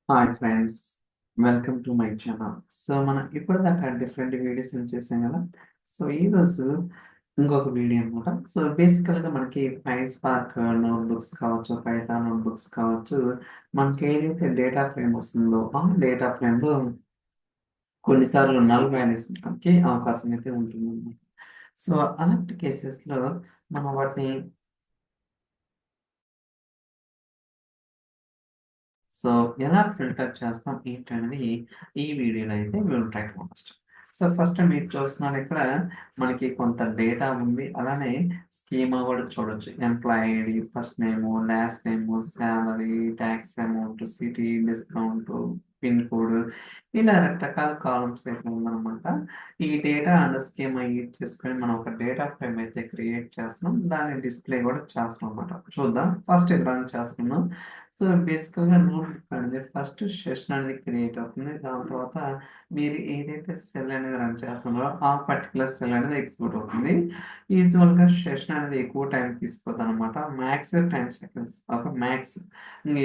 Hi friends, welcome to my channel. So మనం ఇప్పటిదాకా different videos చేసాం కదా. సో ఈరోజు ఇంకొక వీడియో అనమాట. సో బేసికల్గా మనకి స్పార్క్ నోట్బుక్స్ కావచ్చు, పైథాన్ నోట్బుక్స్ కావచ్చు, మనకి ఏదైతే డేటా ఫ్రేమ్ వస్తుందో ఆ డేటా ఫ్రేమ్లో కొన్నిసార్లు నల్ వాల్యూస్కి అవకాశం అయితే ఉంటుంది. సో అలాంటి కేసెస్లో మనం వాటిని సో ఎలా ఫిల్టర్ చేస్తాం ఏంటనేది ఈ వీడియోలో అయితే will try to understand. So first మీరు చూస్తున్నారు ఇక్కడ మనకి కొంత డేటా ఉంది. అలానే స్కీమా కూడా చూడొచ్చు. Employee ID, first name, last నేము, salary, tax amount, city, discount, pin code, ఇలా రకరకాల కాలమ్స్ అయితే ఉందన్నమాట. ఈ డేటా అండ్ స్కీమా యూజ్ చేసుకొని మనం ఒక డేటా ఫ్రేమ్ అయితే క్రియేట్ చేస్తున్నాం. దాన్ని డిస్ప్లే కూడా చేస్తున్నాం అనమాట. చూద్దాం. ఫస్ట్ ఇది రన్ చేస్తున్నాం. సో బేసికల్‌గా నోట్ అనేది ఫస్ట్ సెషన్ అనేది క్రియేట్ అవుతుంది. దాని తర్వాత మీరు ఏదైతే సెల్ అనేది రన్ చేస్తున్నారో ఆ పర్టిక్యులర్ సెల్ అనేది ఎగ్జిక్యూట్ అవుతుంది. యూజువల్‌గా సెషన్ అనేది ఎక్కువ టైం తీసుకోదనమాట. Max 10 seconds max.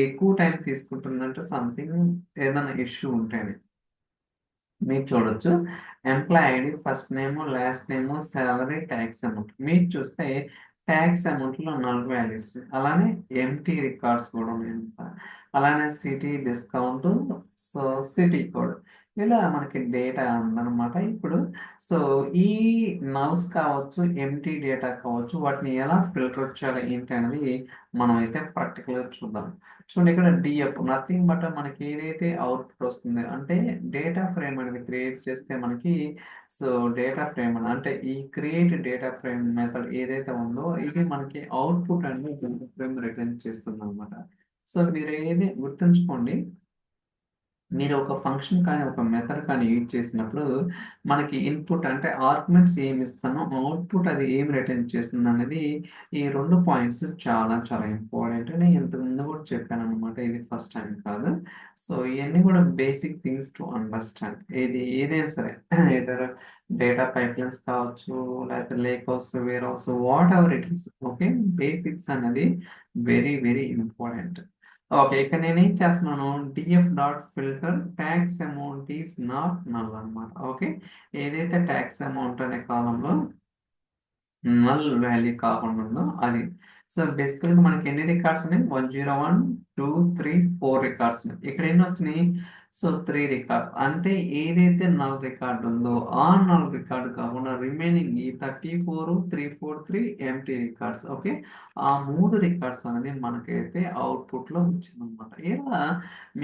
ఎక్కువ టైం తీసుకుంటుందంటే సంథింగ్ ఏదైనా ఇష్యూ ఉంటేనే. మీరు చూడొచ్చు. Employee ID, first name, last name, salary, tax amount. మీరు చూస్తే టాక్స్ అమౌంట్‌లో నల్ వాల్యూస్, అలానే ఎంప్టీ రికార్డ్స్ కూడా ఉన్నాయన్నమాట. అలానే city, discount, so city code, ఇలా మనకి డేటా ఉందన్నమాట. ఇప్పుడు సో ఈ నల్స్ కావచ్చు, ఎంప్టీ డేటా కావచ్చు, వాటిని ఎలా ఫిల్టర్ చేయాలి ఏంటి అనేది మనమైతే ప్రాక్టికల్‌గా చూద్దాం. చూడండి, ఇక్కడ డిఎఫ్ నథింగ్ బట్ మనకి ఏదైతే అవుట్పుట్ వస్తుంది అంటే డేటా ఫ్రేమ్ అనేది క్రియేట్ చేస్తే మనకి సో డేటా ఫ్రేమ్ అంటే ఈ క్రియేట్ డేటా ఫ్రేమ్ మెథడ్ ఏదైతే ఉందో ఇది మనకి అవుట్పుట్ అనేది డేటా ఫ్రేమ్ రిటర్న్ చేస్తుంది అనమాట. సో మీరు ఏది గుర్తుంచుకోండి, మీరు ఒక ఫంక్షన్ కానీ, ఒక మెథడ్ కానీ యూజ్ చేసినప్పుడు మనకి ఇన్పుట్ అంటే ఆర్గ్యుమెంట్స్ ఏమి ఇస్తానో, అవుట్పుట్ అది ఏమి రిటర్న్ చేస్తుందనేది ఈ 2 పాయింట్స్ చాలా చాలా ఇంపార్టెంట్. నేను ఇంతకుముందు కూడా చెప్పాననమాట. ఇది ఫస్ట్ టైం కాదు. సో ఇయన్నీ కూడా బేసిక్ థింగ్స్ టు అండర్‌స్టాండ్. ఏదైనా సరే ఎయిదర్ డేటా పైప్‌లైన్స్ కావచ్చు, లేకపోతే lake house, warehouse, whatever it is. Okay. Basics అనేది వెరీ వెరీ ఇంపార్టెంట్. ఓకే. ఇక్కడ నేనేం చేస్తున్నాను, DF dot filter tax amount is not null అనమాట. ఓకే. ఏదైతే టాక్స్ అమౌంట్ అనే కాలంలో నల్ వాల్యూ కాకుండా ఉందో అది. సో బేసికల్‌గా మనకి ఎన్ని రికార్డ్స్ ఉన్నాయి? 101, 2, 3, 4 రికార్డ్స్ ఉన్నాయి. ఇక్కడ ఎన్ని వచ్చినాయి? So 3 records. అంటే ఏదైతే నల్ రికార్డ్ ఉందో ఆ నల్ రికార్డ్ కాకుండా రిమైనింగ్ ఈ 34, 343 ఎంప్టీ రికార్డ్స్. ఓకే. ఆ 3 రికార్డ్స్ అనేది మనకైతే అవుట్‌పుట్‌లో వచ్చిందనమాట. ఇలా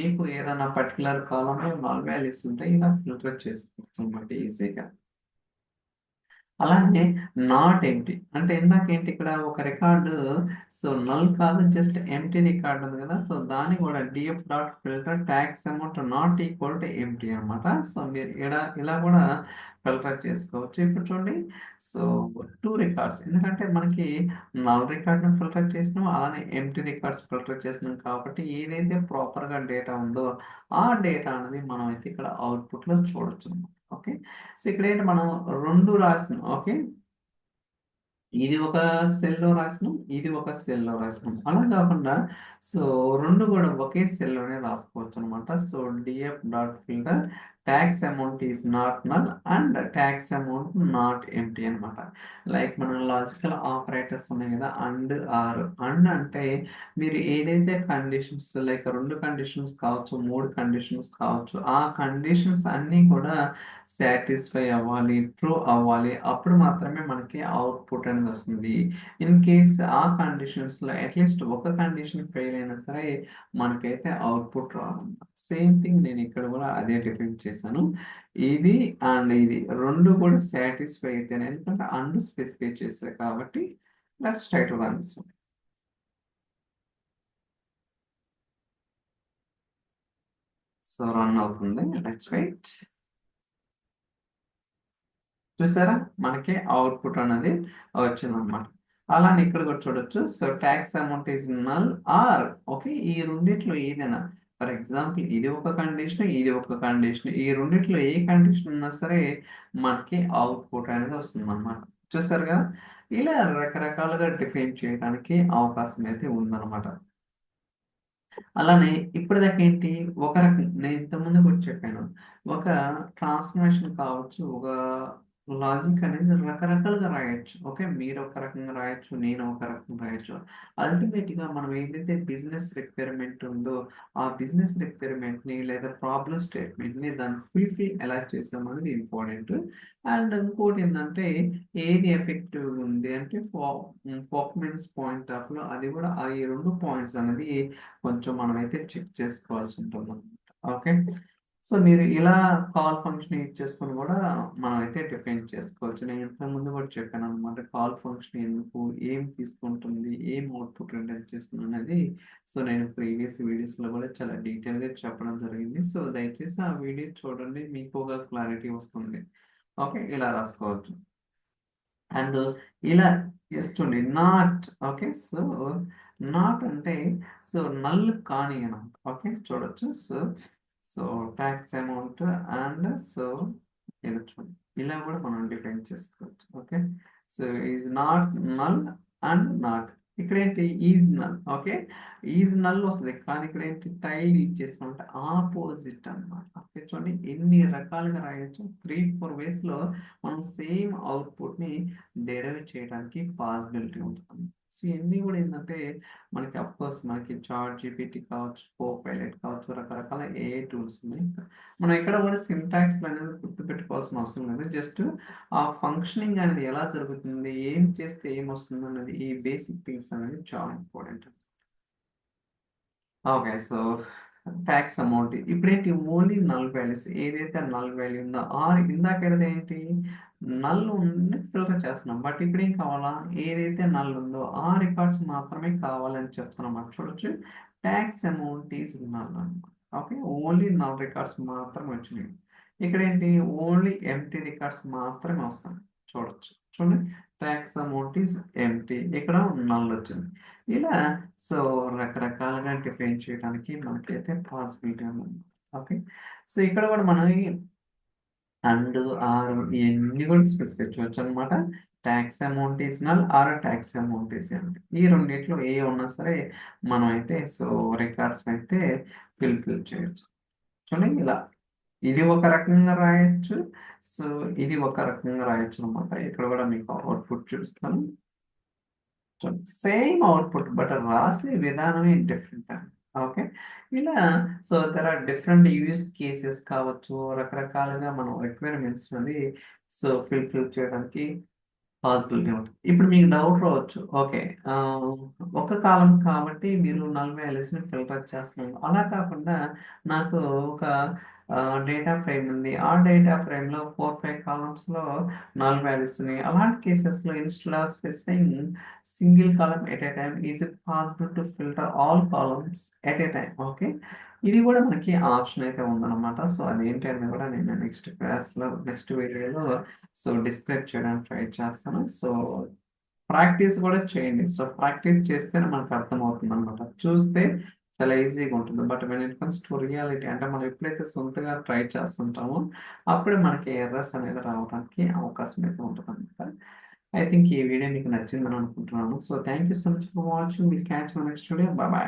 మీకు ఏదైనా పర్టిక్యులర్ కాలమ్‌లో నల్ వాల్యూస్ ఉంటే ఇలా ఫిల్టర్ చేసుకోవచ్చు అన్నమాట ఈజీగా. అలానే నాట్ ఎంప్టీ అంటే ఇందాకేంటి ఇక్కడ ఒక రికార్డు సో నల్ కాదు, జస్ట్ ఎంప్టీ రికార్డ్ ఉంది కదా. సో దాన్ని కూడా DF dot filter tax amount not equal to empty అనమాట. సో మీరు ఇలా కూడా ఫిల్టర్ చేసుకోవచ్చు. ఇప్పుడు చూడండి, సో 2 రికార్డ్స్, ఎందుకంటే మనకి నల్ రికార్డ్‌ని ఫిల్టర్ చేసినాం, అలానే ఎంప్టీ రికార్డ్స్ ఫిల్టర్ చేసినాం కాబట్టి ఏదైతే ప్రాపర్‌గా డేటా ఉందో ఆ డేటా అనేది మనం అయితే ఇక్కడ అవుట్‌పుట్‌లో చూడొచ్చు. ఓకే. సో ఇక్కడేంటి మనం 2 రాసినాం. ఓకే. ఇది ఒక సెల్‌లో రాసినాం. ఇది ఒక సెల్‌లో రాసినాం. అలా కాకుండా సో 2 కూడా ఒకే సెల్‌లోనే రాసుకోవచ్చనమాట. So DF dot filter tax amount is not null and tax amount not empty అనమాట. లైక్ మన లాజికల్ ఆపరేటర్స్ ఉన్నాయి కదా, అండ్, ఆర్. అండ్ అంటే మీరు ఏదైతే కండిషన్స్ లైక్ 2 కండిషన్స్ కావచ్చు, 3 కండిషన్స్ కావచ్చు, ఆ కండిషన్స్ అన్నీ కూడా సాటిస్ఫై అవ్వాలి, ట్రూ అవ్వాలి. అప్పుడు మాత్రమే మనకి అవుట్‌పుట్ అనేది వస్తుంది. ఇన్ కేస్ ఆ కండిషన్స్‌లో అట్‌లీస్ట్ ఒక కండిషన్ ఫెయిల్ అయినా సరే మనకైతే అవుట్‌పుట్ రాదన్నమాట. సేమ్ థింగ్ నేను ఇక్కడ కూడా అదే డిఫైన్ చేశాను. ఇది అండ్ ఇది 2 కూడా సాటిస్ఫై అయితేనే, ఎందుకంటే అండ్ స్పెసిఫై చేశా కాబట్టి let's try to run this one. So run అవుతుంది. Let's wait. చూసారా? మనకి అవుట్‌పుట్ అనేది వచ్చిందనమాట. అలానే ఇక్కడ కూడా చూడొచ్చు. So tax amount is null or. Okay. ఈ రెండిట్లో ఏదైనా, ఫర్ ఎగ్జాంపుల్ ఇది ఒక కండిషన్, ఇది ఒక కండిషన్. ఈ రెండిట్లో ఏ కండిషన్ ఉన్నా సరే మనకి అవుట్‌పుట్ అనేది వస్తుందనమాట. చూసారు కదా? ఇలా రకరకాలుగా డిఫైన్ చేయడానికి అవకాశం అయితే ఉందనమాట. అలానే ఇప్పటిదాకా ఏంటి ఒక రకం నేను ఇంతకుముందు కూడా చెప్పాను. ఒక ట్రాన్స్‌ఫర్మేషన్ కావచ్చు, ఒక లాజిక్ అనేది రకరకాలుగా రాయొచ్చు. ఓకే. మీరు ఒక రకంగా రాయొచ్చు. నేను ఒక రకంగా రాయొచ్చు. అల్టిమేట్‌గా మనం ఏదైతే బిజినెస్ రిక్వైర్మెంట్ ఉందో, ఆ బిజినెస్ రిక్వైర్మెంట్‌ని లేదా ప్రాబ్లమ్ స్టేట్మెంట్‌ని దాన్ని ఫుల్‌ఫిల్ ఎలా చేసామనేది ఇంపార్టెంట్. అండ్ ఇంకోటేందంటే ఏది ఎఫెక్టివ్‌గా ఉంది అంటే పర్ఫార్మెన్స్ పాయింట్ ఆఫ్‌లో అది కూడా ఈ 2 పాయింట్స్ అనేది కొంచెం మనమైతే చెక్ చేసుకోవాల్సి ఉంటుందన్నమాట. ఓకే. సో, మీరు ఇలా కాల్ ఫంక్షన్ యూజ్ చేసుకొని గూడా మనమైతే డిఫైన్ చేసుకోవచ్చు. నేను ఇంతకుముందు గూడా చెప్పాననమాట. కాల్ ఫంక్షన్ ఎందుకు? ఏం తీసుకుంటుంది? ఏం అవుట్‌పుట్ రిటర్న్ చేస్తుందనేది సో, నేను ప్రీవియస్ వీడియోస్‌లో గూడా చాలా డీటెయిల్‌గా చెప్పడం జరిగింది. సో, దయచేసి ఆ వీడియో చూడండి. మీకు ఒక క్లారిటీ వస్తుంది. ఓకే. ఇలా రాసుకోవచ్చు. అండ్ ఇలా చూడండి నాట్ ఓకే. సో, నాట్ అంటే సో, నల్ కాని అనమాట. ఓకే. చూడొచ్చు. So, tax amount and so, ఇలా చూడండి. ఇలా కూడా మనం డిఫైన్ చేసుకోవచ్చు. Okay. So, is not null and not. ఇక్కడేంటి is null. Okay. Is null వస్తది. కానీ ఇక్కడేంటి టైల్ యూజ్ చేస్తామంటే ఆపోజిట్ అన్నమాట. ఓకే. చూడండి ఎన్ని రకాలుగా రాయొచ్చు. 3, 4 వేస్‌లో మనం సేమ్ అవుట్‌పుట్‌ని డెరైవ్ చేయడానికి పాసిబిలిటీ ఉంటుంది. సో, ఇవన్నీ గూడా ఏందంటే, మనకి అఫ్‌కోర్స్ మనకి చాట్ జీపీటీ కావచ్చు, కోపైలట్ కావచ్చు, రకరకాల ఏఐ టూల్స్ ఉన్నాయి. మనం ఎక్కడ గూడా సింటాక్స్‌లనేవి గుర్తుపెట్టుకోవాల్సిన అవసరం లేదు. జస్ట్ ఆ ఫంక్షనింగ్ అనేది ఎలా జరుగుతుంది, ఏం చేస్తే ఏమొస్తుందన్నది ఈ బేసిక్ థింగ్స్ అనేవి చాలా important. Okay. So, tax amount ఇప్పుడేంటి ఓన్లీ నల్ వాల్యూస్ ఏదైతే నల్ వాల్యూ ఉందో ఇందాకడదేంటి నల్ ఉంది ఫిల్టర్ చేస్తున్నాం. బట్ ఇప్పుడేం కావాలా? ఏదైతే నల్ ఉందో ఆ రికార్డ్స్ మాత్రమే కావాలని చెప్తున్నాం. చూడొచ్చు. టాక్స్ అమౌంట్ ఈస్ నల్ అన్నమాట. ఓకే. ఓన్లీ నల్ రికార్డ్స్ మాత్రమే వచ్చినాయి. ఇక్కడేంటి ఓన్లీ ఎంప్టీ రికార్డ్స్ మాత్రమే వస్తున్నాయి. చూడొచ్చు. చూడండి. టాక్స్ అమౌంట్ ఈస్ ఎంప్టీ ఇక్కడ నల్ వచ్చింది. ఇలా సో, రకరకాలుగా డిఫైన్ చేయడానికి మనకైతే పాసిబిలిటీ ఉంది. ఓకే. సో, ఇక్కడ గూడా మనం అండ్, ఆర్ ఇయన్నీ గూడా స్పెసిఫై చేయొచ్చనమాట. Tax amount is null or tax amount is empty. ఈ రెండిట్లో ఏ ఉన్నా సరే మనమైతే సో, రికార్డ్స్ అయితే ఫుల్‌ఫిల్ చేయొచ్చు. చూడండి ఇలా. ఇది ఒక రకంగా రాయొచ్చు. సో, ఇది ఒక రకంగా రాయొచ్చనమాట. ఇక్కడ గూడా మీకు అవుట్‌పుట్ చూపిస్తాను. సేమ్ అవుట్‌పుట్ బట్ రాసే విధానమే డిఫరెంట్ అండి. ఓకే. ఇలా so, there are different use cases కావచ్చు. రకరకాలుగా మనం రిక్వైర్మెంట్స్‌ని సో, ఫుల్‌ఫిల్ చేయడానికి పాసిబిలిటీ ఉంటది. ఇప్పుడు మీకు డౌట్ రావచ్చు. ఓకే. ఆహ్, ఒక కాలమ్ కాబట్టి మీరు నల్ వాల్యూస్‌ని ఫిల్టర్ చేస్తున్నారు. అలా కాకుండా నాకు ఒక డేటా ఫ్రేమ్ ఉంది. ఆ డేటా ఫ్రేమ్‌లో 4, 5 కాలమ్స్‌లో నల్ వాల్యూస్‌ని అలాంటి కేసెస్‌లో instead of specifying single column at a time is it possible to filter all columns at a time. Okay. ఇది గూడా మనకి ఆప్షన్ అయితే ఉందన్నమాట. సో, అదేంటి అనేది గూడా నేను నెక్స్ట్ వీడియోలో సో, డిస్క్రైబ్ చేయడానికి ట్రై చేస్తాను. సో, ప్రాక్టీస్ గూడా చేయండి. సో, ప్రాక్టీస్ చేస్తేనే మనకు అర్థమవుతుందనమాట. చూస్తే చాలా ఈజీగా ఉంటుంది. But when it comes to reality అంటే మనం ఎప్పుడైతే సొంతగా ట్రై చేస్తుంటామో, అప్పుడే మనకి ఎర్రర్స్ అనేది రావడానికి అవకాశం అయితే ఉంటదనమాట. ఐ థింక్ ఈ వీడియో మీకు నచ్చిందని అనుకుంటున్నాను. So, thank you so much for watching. Will catch you next video. By by.